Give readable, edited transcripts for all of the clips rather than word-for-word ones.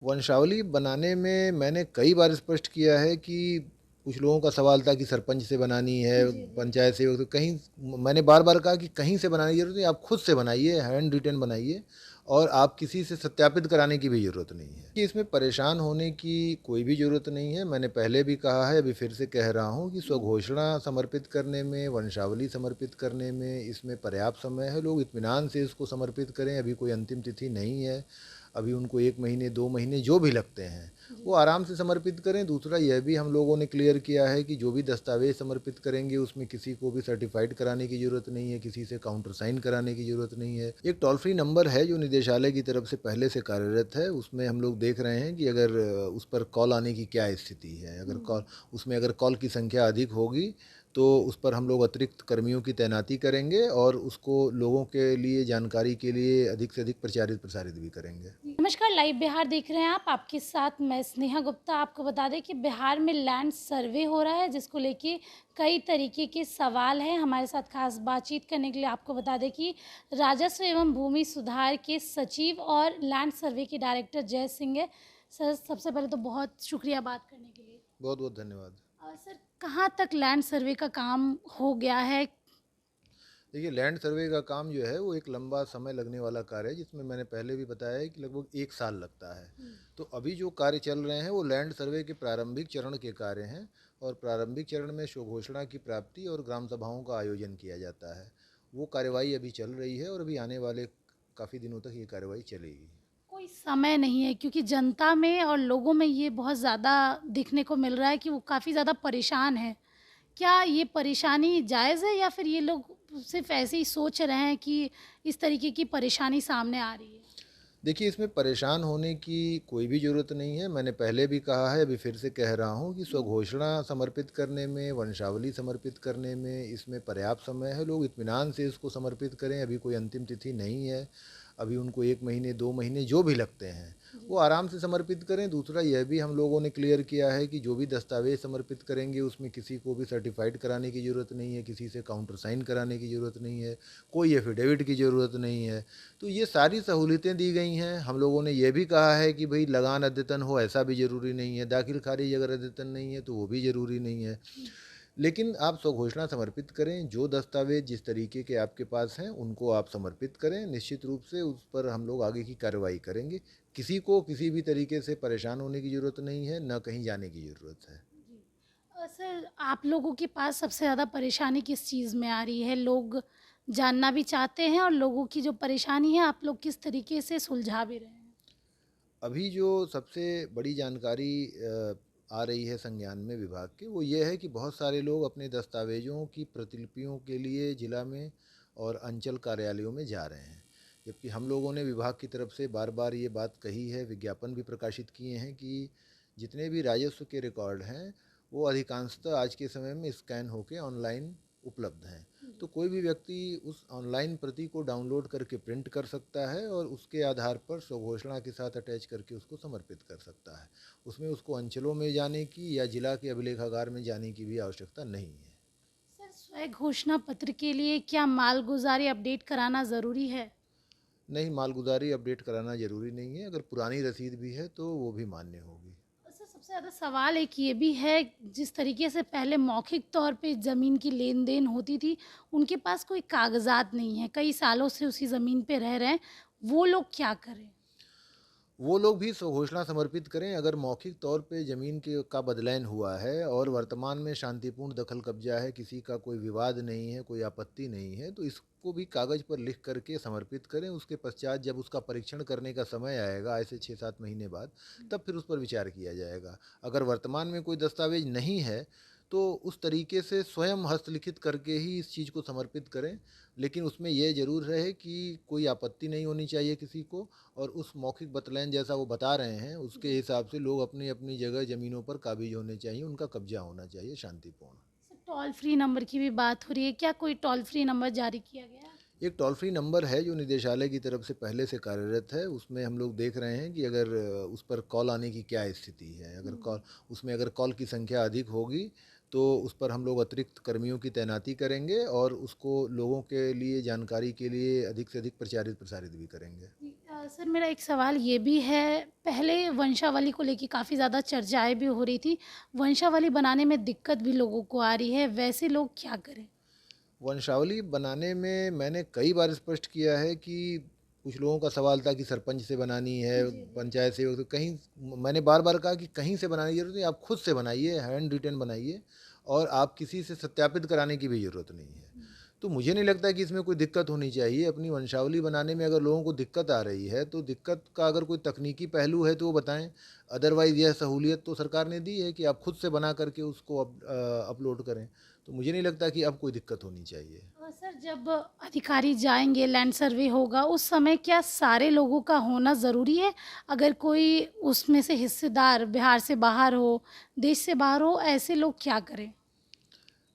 वंशावली बनाने में मैंने कई बार स्पष्ट किया है कि कुछ लोगों का सवाल था कि सरपंच से बनानी है, जी, जी। पंचायत से, तो कहीं मैंने बार-बार कहा कि कहीं से बनाने की ज़रूरत नहीं, आप खुद से बनाइए, हैंड रिटेन बनाइए और आप किसी से सत्यापित कराने की भी ज़रूरत नहीं है। कि इसमें परेशान होने की कोई भी ज़रूरत नहीं है, मैंने पहले भी कहा है, अभी फिर से कह रहा हूँ कि स्वघोषणा समर्पित करने में, वंशावली समर्पित करने में इसमें पर्याप्त समय है, लोग इत्मीनान से इसको समर्पित करें, अभी कोई अंतिम तिथि नहीं है। अभी उनको 1 महीने, 2 महीने जो भी लगते हैं, वो जी। आराम से समर्पित करें। दूसरा यह भी हम लोगों ने क्लियर किया है कि जो भी दस्तावेज़ समर्पित करेंगे, उसमें किसी को भी सर्टिफ़ाइड कराने की ज़रूरत नहीं है, किसी से काउंटर साइन कराने की ज़रूरत नहीं है। एक टोल फ्री नंबर है जो निदेशालय की तरफ से पहले से कार्यरत है, उसमें हम लोग देख रहे हैं कि अगर उस पर कॉल आने की क्या स्थिति है। अगर कॉल उसमें अगर कॉल की संख्या अधिक होगी, तो उस पर हम लोग अतिरिक्त कर्मियों की तैनाती करेंगे और उसको लोगों के लिए, जानकारी के लिए अधिक से अधिक प्रचारित प्रसारित भी करेंगे। नमस्कार, लाइव बिहार देख रहे हैं आप। आपके साथ मैं स्नेहा गुप्ता। आपको बता दें कि बिहार में लैंड सर्वे हो रहा है, जिसको लेके कई तरीके के सवाल हैं। हमारे साथ खास बातचीत करने के लिए आपको बता दें कि राजस्व एवं भूमि सुधार के सचिव और लैंड सर्वे के डायरेक्टर जय सिंह है। सर, सबसे पहले तो बहुत शुक्रिया बात करने के लिए। बहुत-बहुत धन्यवाद। सर, कहाँ तक लैंड सर्वे का काम हो गया है? देखिए, लैंड सर्वे का काम जो है वो एक लंबा समय लगने वाला कार्य है, जिसमें मैंने पहले भी बताया है कि लगभग 1 साल लगता है। तो अभी जो कार्य चल रहे हैं वो लैंड सर्वे के प्रारंभिक चरण के कार्य हैं और प्रारंभिक चरण में स्वघोषणा की प्राप्ति और ग्राम सभाओं का आयोजन किया जाता है। वो कार्यवाही अभी चल रही है और अभी आने वाले काफ़ी दिनों तक ये कार्यवाही चलेगी। कोई समय नहीं है, क्योंकि जनता में और लोगों में ये बहुत ज़्यादा देखने को मिल रहा है कि वो काफ़ी ज़्यादा परेशान हैं। क्या ये परेशानी जायज़ है, या फिर ये लोग सिर्फ़ ऐसे ही सोच रहे हैं कि इस तरीके की परेशानी सामने आ रही है? देखिए, इसमें परेशान होने की कोई भी ज़रूरत नहीं है। मैंने पहले भी कहा है, अभी फिर से कह रहा हूँ कि स्वघोषणा समर्पित करने में, वंशावली समर्पित करने में इसमें पर्याप्त समय है। लोग इत्मीनान से इसको समर्पित करें, अभी कोई अंतिम तिथि नहीं है। अभी उनको 1 महीने, 2 महीने जो भी लगते हैं, वो जी। आराम से समर्पित करें। दूसरा यह भी हम लोगों ने क्लियर किया है कि जो भी दस्तावेज़ समर्पित करेंगे, उसमें किसी को भी सर्टिफ़ाइड कराने की ज़रूरत नहीं है, किसी से काउंटर साइन कराने की ज़रूरत नहीं है, कोई एफ़िडेविट की ज़रूरत नहीं है। तो ये सारी सहूलियतें दी गई हैं। हम लोगों ने ये भी कहा है कि भई लगान अद्यतन हो, ऐसा भी ज़रूरी नहीं है। दाखिल खारिज अगर अद्यतन नहीं है तो वो भी ज़रूरी नहीं है। लेकिन आप स्वघोषणा समर्पित करें, जो दस्तावेज़ जिस तरीके के आपके पास हैं उनको आप समर्पित करें। निश्चित रूप से उस पर हम लोग आगे की कार्रवाई करेंगे। किसी को किसी भी तरीके से परेशान होने की ज़रूरत नहीं है, ना कहीं जाने की ज़रूरत है। जी। सर, आप लोगों के पास सबसे ज़्यादा परेशानी किस चीज़ में आ रही है? लोग जानना भी चाहते हैं, और लोगों की जो परेशानी है आप लोग किस तरीके से सुलझा भी रहे हैं? अभी जो सबसे बड़ी जानकारी आ रही है संज्ञान में विभाग के, वो ये है कि बहुत सारे लोग अपने दस्तावेज़ों की प्रतिलिपियों के लिए जिला में और अंचल कार्यालयों में जा रहे हैं। जबकि हम लोगों ने विभाग की तरफ से बार-बार ये बात कही है, विज्ञापन भी प्रकाशित किए हैं कि जितने भी राजस्व के रिकॉर्ड हैं, वो अधिकांशतः आज के समय में स्कैन होके ऑनलाइन उपलब्ध हैं। तो कोई भी व्यक्ति उस ऑनलाइन प्रति को डाउनलोड करके प्रिंट कर सकता है और उसके आधार पर स्वघोषणा के साथ अटैच करके उसको समर्पित कर सकता है। उसमें उसको अंचलों में जाने की या जिला के अभिलेखागार में जाने की भी आवश्यकता नहीं है। सर, स्व घोषणा पत्र के लिए क्या मालगुज़ारी अपडेट कराना ज़रूरी है? नहीं, मालगुजारी अपडेट कराना ज़रूरी नहीं है, अगर पुरानी रसीद भी है तो वो भी मान्य होगी। सर, सबसे ज़्यादा सवाल एक ये भी है, जिस तरीके से पहले मौखिक तौर पे ज़मीन की लेन-देन होती थी, उनके पास कोई कागज़ात नहीं है, कई सालों से उसी ज़मीन पे रह रहे हैं, वो लोग क्या करें? वो लोग भी स्वघोषणा समर्पित करें। अगर मौखिक तौर पे ज़मीन के का बदलैन हुआ है और वर्तमान में शांतिपूर्ण दखल कब्जा है, किसी का कोई विवाद नहीं है, कोई आपत्ति नहीं है, तो इसको भी कागज़ पर लिख करके समर्पित करें। उसके पश्चात जब उसका परीक्षण करने का समय आएगा, ऐसे 6-7 महीने बाद, तब फिर उस पर विचार किया जाएगा। अगर वर्तमान में कोई दस्तावेज नहीं है, तो उस तरीके से स्वयं हस्तलिखित करके ही इस चीज़ को समर्पित करें। लेकिन उसमें ये ज़रूर रहे कि कोई आपत्ति नहीं होनी चाहिए किसी को, और उस मौखिक बतलाइन जैसा वो बता रहे हैं, उसके हिसाब से लोग अपनी-अपनी जगह ज़मीनों पर काबिज़ होने चाहिए, उनका कब्ज़ा होना चाहिए शांतिपूर्ण। सर, टोल फ्री नंबर की भी बात हो रही है, क्या कोई टोल फ्री नंबर जारी किया गया है? एक टोल फ्री नंबर है जो निदेशालय की तरफ से पहले से कार्यरत है, उसमें हम लोग देख रहे हैं कि अगर उस पर कॉल आने की क्या स्थिति है। अगर कॉल उसमें अगर कॉल की संख्या अधिक होगी, तो उस पर हम लोग अतिरिक्त कर्मियों की तैनाती करेंगे और उसको लोगों के लिए जानकारी के लिए अधिक से अधिक प्रचारित प्रसारित भी करेंगे। जी, सर मेरा एक सवाल ये भी है, पहले वंशावली को लेके काफ़ी ज़्यादा चर्चाएँ भी हो रही थी। वंशावली बनाने में दिक्कत भी लोगों को आ रही है, वैसे लोग क्या करें? वंशावली बनाने में मैंने कई बार स्पष्ट किया है कि कुछ लोगों का सवाल था कि सरपंच से बनानी है, जी, जी। पंचायत से, तो कहीं मैंने बार-बार कहा कि कहीं से बनाने की ज़रूरत नहीं, आप खुद से बनाइए, हैंड रिटेन बनाइए और आप किसी से सत्यापित कराने की भी ज़रूरत नहीं है। हुँ। तो मुझे नहीं लगता कि इसमें कोई दिक्कत होनी चाहिए। अपनी वंशावली बनाने में अगर लोगों को दिक्कत आ रही है, तो दिक्कत का अगर कोई तकनीकी पहलू है तो वो बताएँ। अदरवाइज़ यह सहूलियत तो सरकार ने दी है कि आप खुद से बना कर के उसको अपलोड करें। तो मुझे नहीं लगता कि अब कोई दिक्कत होनी चाहिए। सर जब अधिकारी जाएँगे, लैंड सर्वे होगा, उस समय क्या सारे लोगों का होना ज़रूरी है? अगर कोई उसमें से हिस्सेदार बिहार से बाहर हो, देश से बाहर हो, ऐसे लोग क्या करें?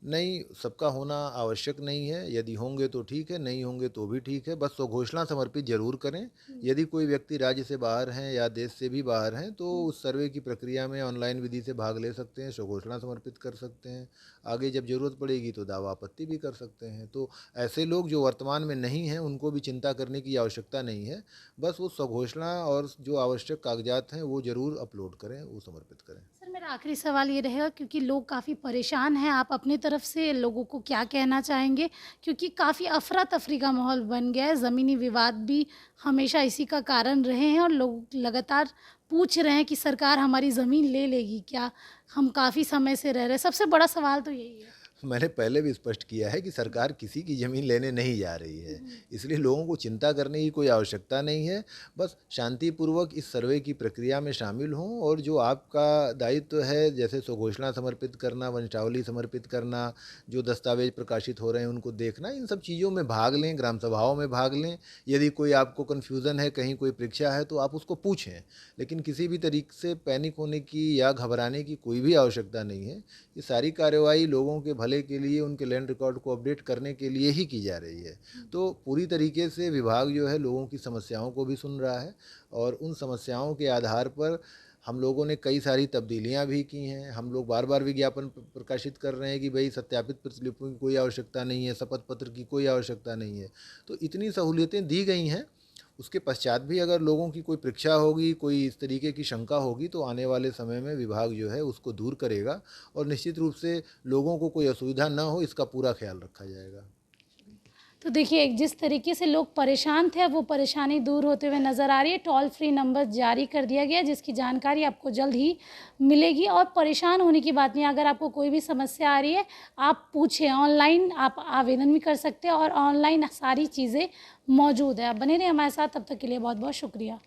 नहीं, सबका होना आवश्यक नहीं है, यदि होंगे तो ठीक है, नहीं होंगे तो भी ठीक है, बस स्वघोषणा समर्पित ज़रूर करें। हुँ, यदि कोई व्यक्ति राज्य से बाहर हैं या देश से भी बाहर हैं, तो हुँ। उस सर्वे की प्रक्रिया में ऑनलाइन विधि से भाग ले सकते हैं, स्वघोषणा समर्पित कर सकते हैं। आगे जब ज़रूरत पड़ेगी तो दावा आपत्ति भी कर सकते हैं। तो ऐसे लोग जो वर्तमान में नहीं हैं, उनको भी चिंता करने की आवश्यकता नहीं है। बस वो स्वघोषणा और जो आवश्यक कागज़ात हैं, वो ज़रूर अपलोड करें, वो समर्पित करें। सर मेरा आखिरी सवाल ये रहेगा क्योंकि लोग काफ़ी परेशान हैं, आप अपनी तरफ से लोगों को क्या कहना चाहेंगे? क्योंकि काफ़ी अफ़रा-तफ़री का माहौल बन गया है, ज़मीनी विवाद भी हमेशा इसी का कारण रहे हैं और लोग लगातार पूछ रहे हैं कि सरकार हमारी ज़मीन ले लेगी क्या? हम काफ़ी समय से रह रहे हैं, सबसे बड़ा सवाल तो यही है। मैंने पहले भी स्पष्ट किया है कि सरकार किसी की ज़मीन लेने नहीं जा रही है। जी। इसलिए लोगों को चिंता करने की कोई आवश्यकता नहीं है। बस शांतिपूर्वक इस सर्वे की प्रक्रिया में शामिल हों और जो आपका दायित्व है, जैसे स्वघोषणा समर्पित करना, वंशावली समर्पित करना, जो दस्तावेज़ प्रकाशित हो रहे हैं उनको देखना, इन सब चीज़ों में भाग लें, ग्राम सभाओं में भाग लें। यदि कोई आपको कन्फ्यूज़न है, कहीं कोई परीक्षा है तो आप उसको पूछें। लेकिन किसी भी तरीके से पैनिक होने की या घबराने की कोई भी आवश्यकता नहीं है। ये सारी कार्रवाई लोगों के भले के लिए, उनके लैंड रिकॉर्ड को अपडेट करने के लिए ही की जा रही है। तो पूरी तरीके से विभाग जो है लोगों की समस्याओं को भी सुन रहा है और उन समस्याओं के आधार पर हम लोगों ने कई सारी तब्दीलियां भी की हैं। हम लोग बार-बार विज्ञापन प्रकाशित कर रहे हैं कि भई सत्यापित प्रतिलिपियों की कोई आवश्यकता नहीं है, शपथ पत्र की कोई आवश्यकता नहीं है। तो इतनी सहूलियतें दी गई हैं, उसके पश्चात भी अगर लोगों की कोई परीक्षा होगी, कोई इस तरीके की शंका होगी तो आने वाले समय में विभाग जो है उसको दूर करेगा और निश्चित रूप से लोगों को कोई असुविधा ना हो इसका पूरा ख्याल रखा जाएगा। तो देखिए, जिस तरीके से लोग परेशान थे, अब वो परेशानी दूर होते हुए नज़र आ रही है। टोल फ्री नंबर जारी कर दिया गया है, जिसकी जानकारी आपको जल्द ही मिलेगी और परेशान होने की बात नहीं है। अगर आपको कोई भी समस्या आ रही है, आप पूछें, ऑनलाइन आप आवेदन भी कर सकते हैं और ऑनलाइन सारी चीज़ें मौजूद हैं। आप बने रहिए हमारे साथ, तब तक के लिए बहुत-बहुत शुक्रिया।